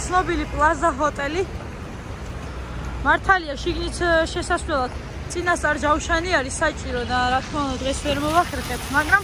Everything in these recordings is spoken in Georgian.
ცნობილი პლაზა ჰოტელი. მართალია, შიგნით შესასვლელად წინასწარ ჯავშანი არის საჭირო და რა თქმა უნდა დღეს ვერ მოვახერხებთ, მაგრამ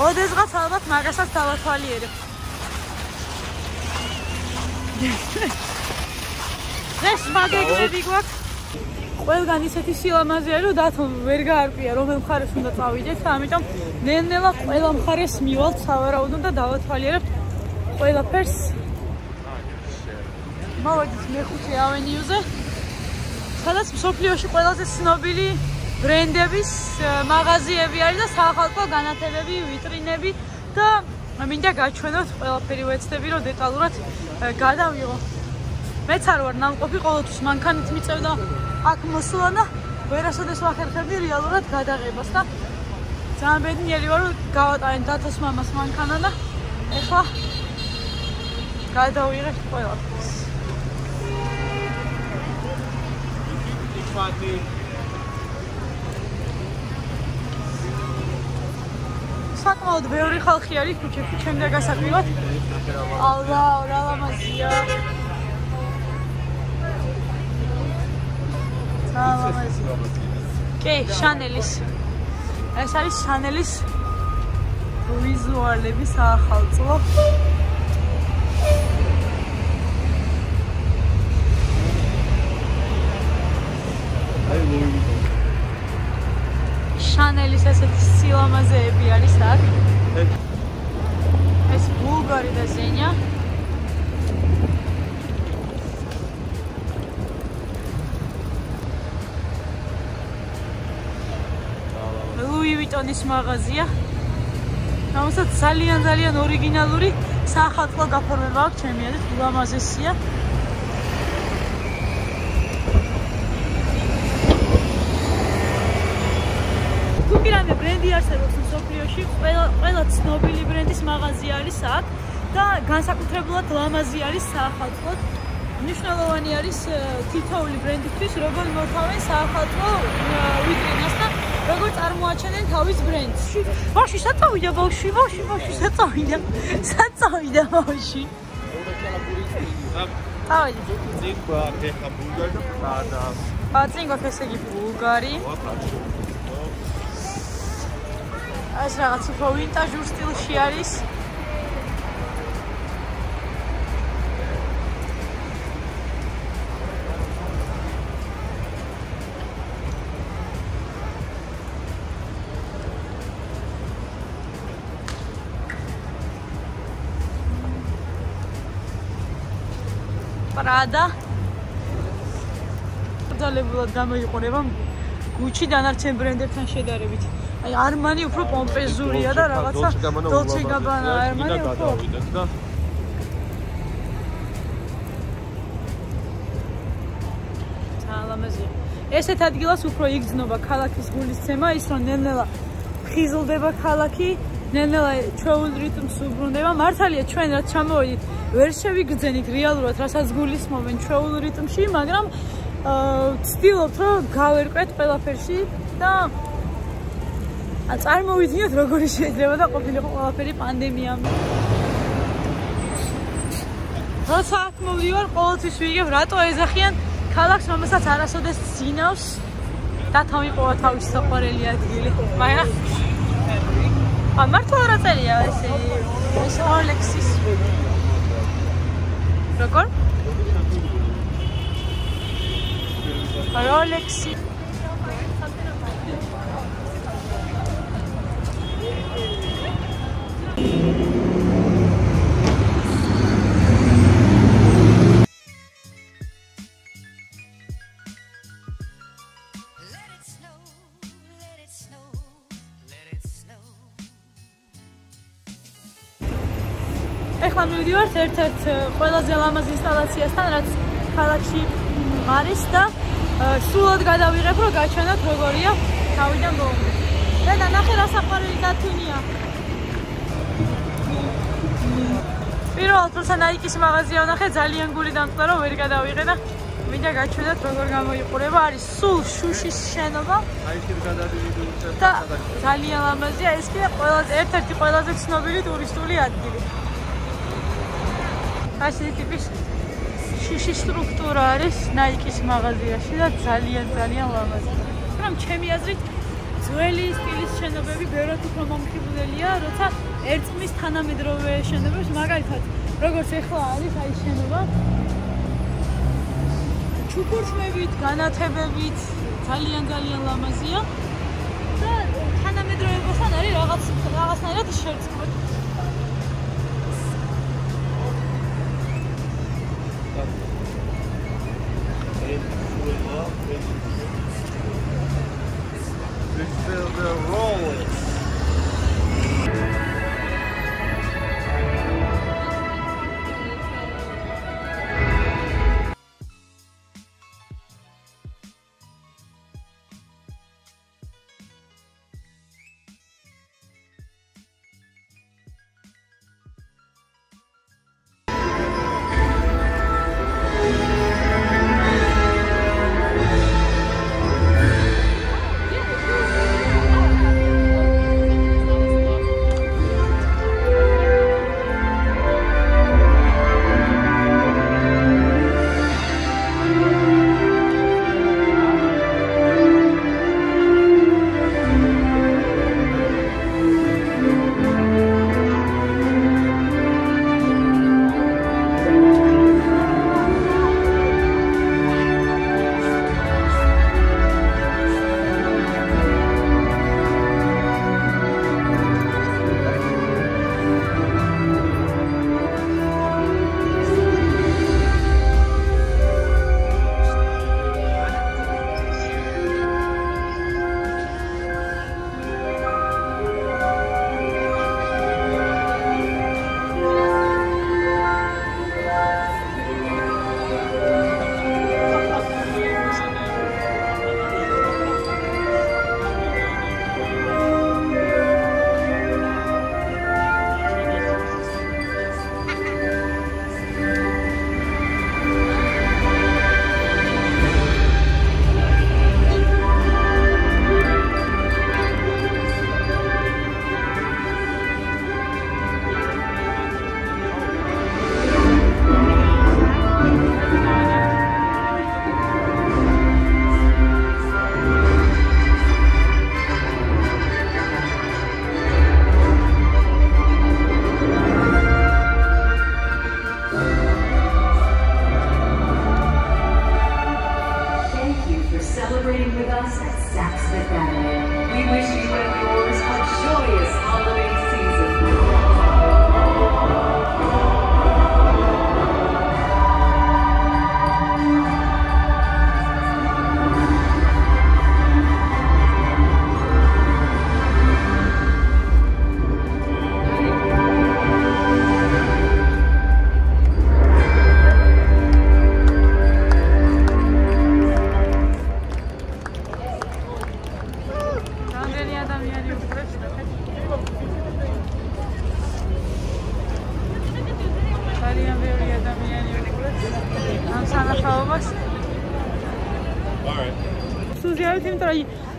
ოდესღაც ალბათ მაგასაც დავათვალიერებ. დღეს მაგეგმები გვაქვს. ყველგან ისეთი სილამაზეა, რომ დათომ ვერ გაარკვია რომელ მხარეს უნდა წავიდეთ, ამიტომ ნელ-ნელა ყველა მხარეს მივალთ სავარაუდოდ და დავათვალიერებთ ყველაფერს. მოვედით მეხუთე ავენიუზე, სადაც მსოფლიოში ყველაზე ცნობილი ბრენდების მაღაზიები არის და საახალწლო განათებები, ვიტრინები და მინდა გაჩვენოთ ყველაფერი ვეცდები, რომ დეტალურად გადავიღო. მეც არ ვარ ნამყოფი, ყოველთვის მანქანით მიწევდა აქ მოსვლა და ვერასოდეს ვახერხებდი რეალურად გადაღებას და ძალიან ბედნიერი ვარ, რომ გავატარეთ დათოს მამას მანქანა და ეხლა გადავიღეთ ყველაფერს. საკმაოდ ბევრი ხალხი არის ქუჩებში, ჩემდა გასაკვირად. ალლა, რა ლამაზია. კი, შანელის. ეს არის შანელის ვიზუალები საახალწლო. შანელის ესეთი სილამაზეები არის აქ. ეს ბულგარი და ზენია. ლუი ვიტონის მაღაზია. რომელსაც ძალიან ორიგინალური საახალწლო გაფორმება აქვს, ჩემი აზრით ულამაზესია. რამე ბრენდი არსებობს მსოფლიოში, ყველა ცნობილი ბრენდის მაღაზია არის აქ და განსაკუთრებულად ლამაზი არის საახალწლოდ. მნიშვნელოვანი არის თითოეული ბრენდისთვის, როგორ მოთავენ საახალწლო ვიტრინას და როგორ წარმოაჩენენ თავის ბრენდს. ბავშვი, საწავიდა ბავშვი, საწავიდა ბავშვი. ავი. წინ გვაქვს ესე იგი ბულგარი. ეს რაღაც უფრო ვინტაჟურ სტილში არის. პრადა. ძალებულად გამოიყურება გუჩი დანარჩენ ბრენდებთან შედარებით. აი არმანი უფრო პომპეზურია და რაღაცა დოლჩე გაბანა არმანი უფრო ძალამაზია. ესეთ ადგილას უფრო იგრძნობა ქალაქის გულისცემა, ის რომ ნელ-ნელა ხიზლდება ქალაქი, ნელ-ნელა ჩვეულ რიტმს უბრუნდება. მართალია ჩვენ რაც ჩამოვიდით, ვერ შევიგრძენით რეალურად, რასაც გულისხმობენ ჩვეულ რიტმში, მაგრამ ვცდილობთ, რომ გავერკვეთ ყველაფერში და წარმოვიდგინოთ როგორი შეიძლება და ყოფილიყო ყველაფერი პანდემიამ. როცა აქ მოვიდივარ, ყოველთვის ვიგებ, რატო ეძახიან ქალაქს, რომელსაც არასოდეს ძინავს და თამიპოვა თავისი საყვარელი ადგილი. მაგრამ მართლა რა წერია ესე როლექსის. როგორ? როლექსი. ეხლა მივდივართ ერთ-ერთ ყველაზე ლამაზ ინსტალაციასთან, რაც ქალაქში არის და სრულად გადავიღებ, რომ გაჩვენოთ როგორია თავიდან ბოლომდე. და ნახე რა საყვარელი დათვინია. პირველად როცა ნაიკის მაღაზია ვნახე, ძალიან გული დამწყდა, რომ ვერ გადავიღე და მინდა გაჩვენოთ როგორ გამოიყურება. არის სულ შუშის შენობა. და ძალიან ლამაზია, ეს კი ერთ-ერთი ყველაზე ცნობილი ტურისტული ადგილი. ასეთი ტიპის შუშის სტრუქტურა არის Nike-ის მაღაზიაში და ძალიან ლამაზი. მაგრამ ჩემი აზრით ძველი სტილის შენობები ბევრად უფრო მომხიბვლელია, როცა ერწყმის თანამედროვე შენობებს, მაგალითად, როგორც ახლა არის აი შენობა. ჩუქურთმებით, განათებებით ძალიან ლამაზია და თანამედროვეობასთან არის რაღაცნაირად შერწყმული. The rollers. Celebrating with us at Saks Fifth Avenue. We wish you and yours a joyous holiday season.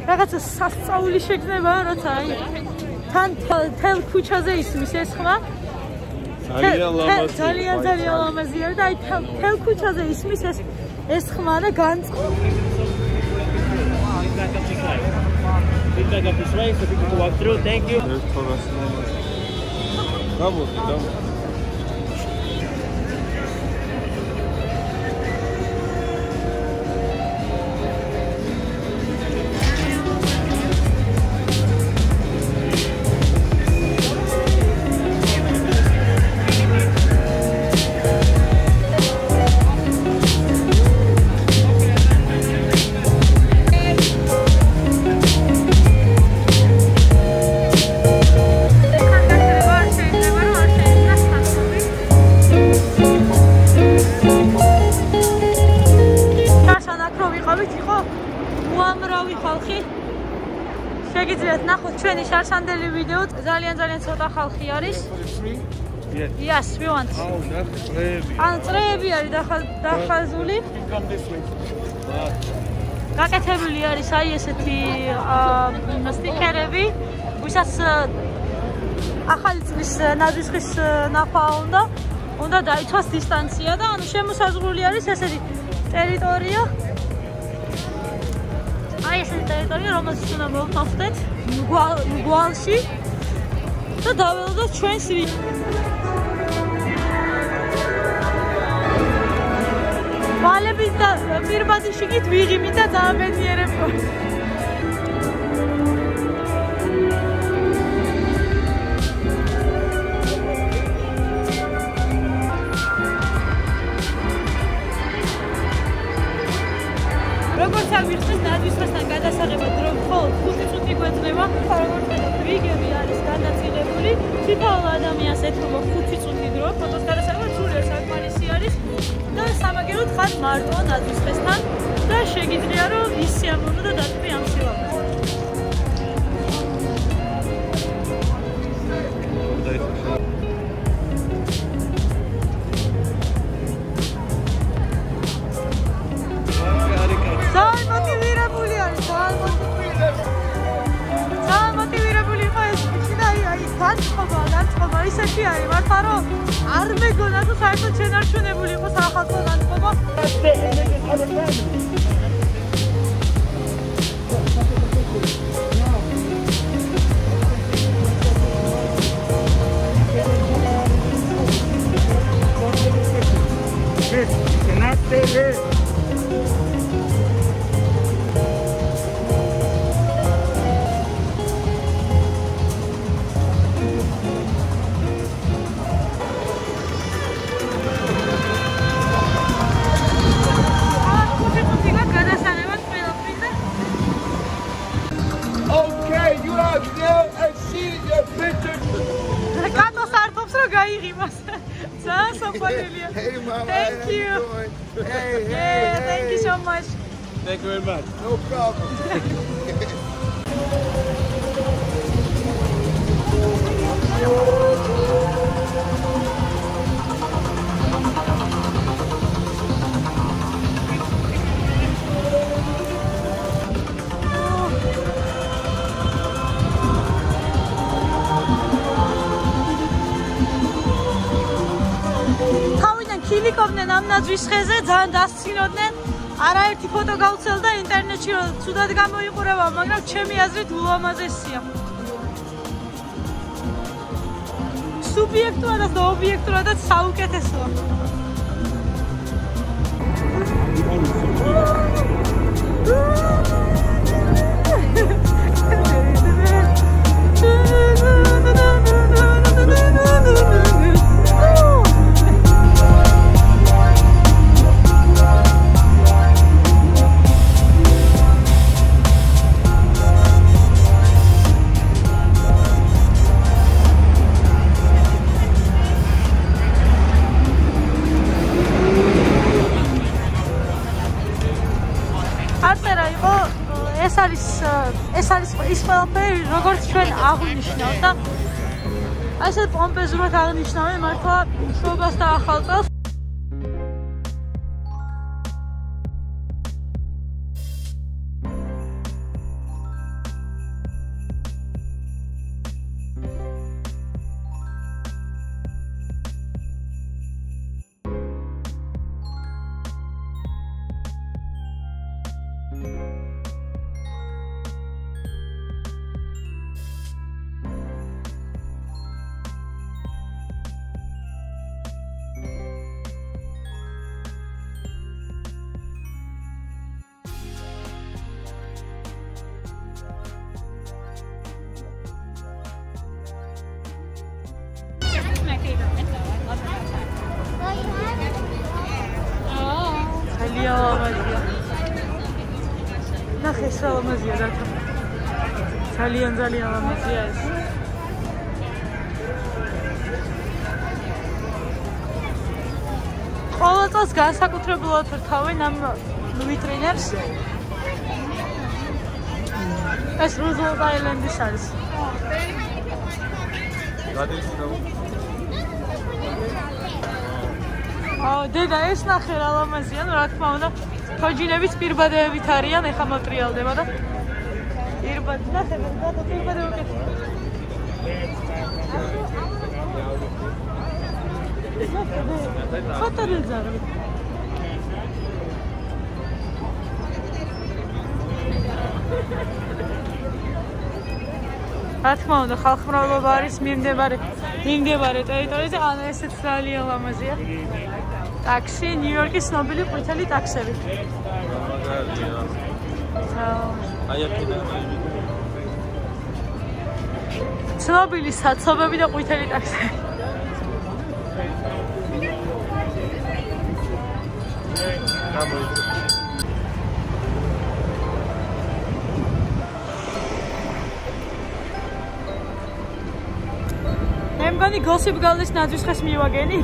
რაღაცა სასწაული შეგრძნება, როცა აი თან თელ ქუჩაზე ისმის ეს ხმა. ძალიან ლამაზია და აი თელ ქუჩაზე ისმის ეს ხმა და განწყობა. Back up this way so people can walk through. Thank you. Double. შეგიძლიათ ნახოთ ჩვენი შარშანდელი ვიდეო. ძალიან ცოტა ხალხი არის. Yes, we want. ანუ წრეები არის დახაზული. გაკეთებული არის აი ესეთი სტიკერები, ვისაც ახალი წლის ნაძვისხის ნახვა უნდა უნდა დაიცვას დისტანცია და ანუ შემოსაზღვრული არის ესეთი ტერიტორია. აი ესეთი ტერიტორია, რომელსაც უნდა მოვხდეთ გვალში და დაველოდოთ ჩვენს ვალების და პირბადი შიგით ვიღიმით და დააბედნიერებ. როგორც ამიხსნეს ნადვისხასთან გადასაღებად რომ მხოლოდ 5 წუთი გვეწდება, როგორც ვიგები არის განაწილებული, თითოეულ ადამიანს ეთქობა 5 წუთი დრო, ფოტოს გადასაღებად სულიერ საკმარისი არის და სამაგეროდ ხარ მარტო ნადვისხასთან და შეგიძლია რომ ისიამოვნო და დატვი ამ სილამაზე. განწყობა ისეთი არის მართლა რომ არ მეგონა თუ საერთოდ შენარჩუნებული იყო სახალხო განწყობა. Hey, Mama. Thank you. Hey, thank you so much. Thank you very much. No problem. ქილიკობდნენ ამ ნაძვის ხეზე, ძალიან დასცინოდნენ. არაერთი ფოტო გავცელდა ინტერნეტში, რომ ცუდად გამოიყურება, მაგრამ ჩემი აზრით ულამაზესია. სუბიექტურადაც და ობიექტურადაც საუკეთესოა. ეს არის ის ყველაფერი, როგორც ჩვენ აღვნიშნავთ და ასე პომპეზურად აღნიშნავენ მართლა მშობას და ახალ წელს. ნახე რა ლამაზია რათა. ძალიან ლამაზია ეს. ყოველ წელს განსაკუთრებულად რთავენ ამ ვიტრინებს. ეს რუზველტ აილენდის არის. დედა ეს ნახე რა ლამაზია, რა თქმა უნდა. თოჯინების პირბადებით არიან, ეხა მოტრიალდება და პირბად ნახე და პირბადები ხოტერეზარი. რა თქმა უნდა, ხალხმრავლობა არის მიმდებარე ტერიტორიაზე, ანუ ესეც ძალიან ლამაზია. ტაქსი, ნიუ-იორკის ცნობილი ყვითელი ტაქსები. აი აქედან ცნობილი საცობები და ყვითელი ტაქსები. მე მგონი გოსიპ გალდის ნაძვის ხეს მივაგენი.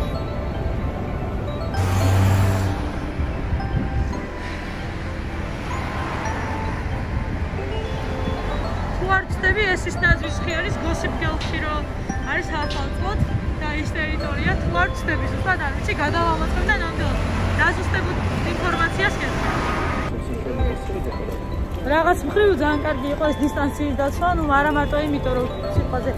ეს ის ნაძვის ხე არის გოსიპ გელში რომ არის ახალწლად და ის ტერიტორია თუ არ ვწდები ზუსტად არ ვიცი გადავამოწმებ და ნამდვილად დაზუსტებულ ინფორმაციას გეტყვი. რაღაც მხრივ ძალიან კარგი იყო ეს დისტანციის დაცვა, ну არა მარტო იმიტომ რომ სიტყვაზე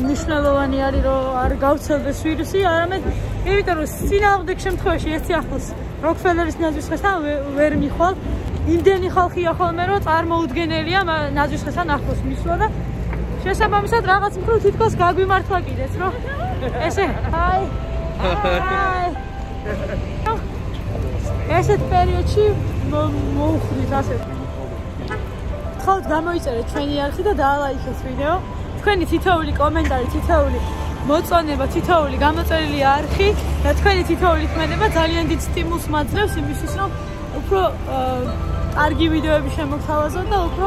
მნიშვნელოვანი არის რომ არ გავცელდეს ვირუსი, არამედ იმიტომ რომ წინააღმდეგ შემთხვევაში ერთი ახლოს როკფელერის ნაძვის ხესთან ვერ მიხვალ. იმდენი ხალხია ხოლმე რომ წარმოუდგენელია ნაძვის ხესთან ახლოს მისვლა და შესაბამისად რაღაც მხრივ თითქოს გაგვიმართლა კიდეც რომ ესე აი ესეთ პერიოდში მოუხდით ასე ხალხ გამოიწერეთ ჩვენი არხი და დაალაიქეთ ვიდეო თქვენი თითოეული კომენტარი თითოეული მოწონება თითოეული გამოწერილი არხი და თქვენი თითოეული თქმედება ძალიან დიდ სტიმულს მაძლევს იმისთვის რომ უფრო კარგი ვიდეოები შემოგთავაზოთ და უფრო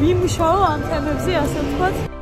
ვიმუშაო ამ თემებზე ასე ვთქვათ.